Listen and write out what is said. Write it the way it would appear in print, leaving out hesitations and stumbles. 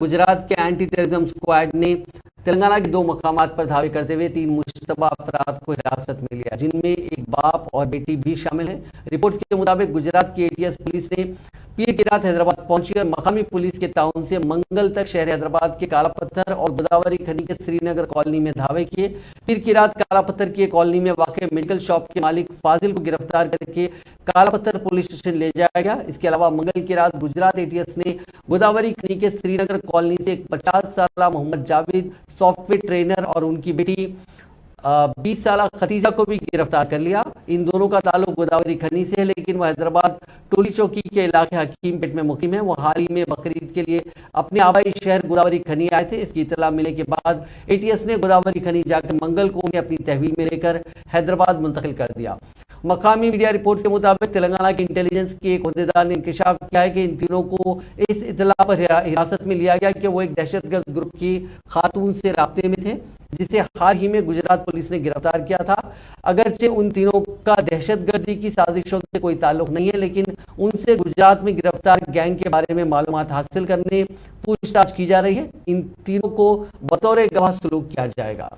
गुजरात के anti terrorism squad ने तेलंगाना के 2 मकामात पर धावे करते हुए 3 मुश्तबा अफराद को हिरासत में लिया, जिनमें एक बाप और बेटी भी शामिल है। रिपोर्ट्स के मुताबिक गुजरात की एटीएस पुलिस ने पीर की रात हैदराबाद पहुंची और मकामी पुलिस के ताउन से मंगल तक शहर हैदराबाद के काला पत्थर और गोदावरी खनी के श्रीनगर कॉलोनी में धावे किए। पीर की रात काला पत्थर की कॉलोनी में वाक़ मेडिकल शॉप के मालिक फाजिल को गिरफ्तार करके काला पत्थर पुलिस स्टेशन ले जाया गया। इसके अलावा मंगल की रात गुजरात एटीएस ने गोदावरी खनी के श्रीनगर कॉलोनी से एक 50 साल मोहम्मद जावेद सॉफ्टवेयर ट्रेनर और उनकी बेटी 20 साल खतीजा को भी गिरफ्तार कर लिया। इन दोनों का ताल्लुक गोदावरी खनी से है, लेकिन वह हैदराबाद टोली चौकी के इलाके हकीमपेट में मुकीम है। वो हाल ही में बकरीद के लिए अपने आबाई शहर गोदावरी खनी आए थे। इसकी इतला मिलने के बाद एटीएस ने गोदावरी खनी जाकर मंगल को उन्हें अपनी तहवील में लेकर हैदराबाद मुंतकिल कर दिया। मकामी मीडिया रिपोर्ट के मुताबिक तेलंगाना के इंटेलिजेंस के एक अहदेदार ने इंकशाफ किया है कि इन तीनों को इस इतला पर हिरासत में लिया गया कि वो एक दहशतगर्द ग्रुप की खातून से राब्ते में थे, जिसे हाल ही में गुजरात पुलिस ने गिरफ्तार किया था। अगरचे उन तीनों का दहशतगर्दी की साजिशों से कोई ताल्लुक नहीं है, लेकिन उनसे गुजरात में गिरफ्तार गैंग के बारे में मालूमात हासिल करने पूछताछ की जा रही है। इन तीनों को बतौर गवाह सलूक किया जाएगा।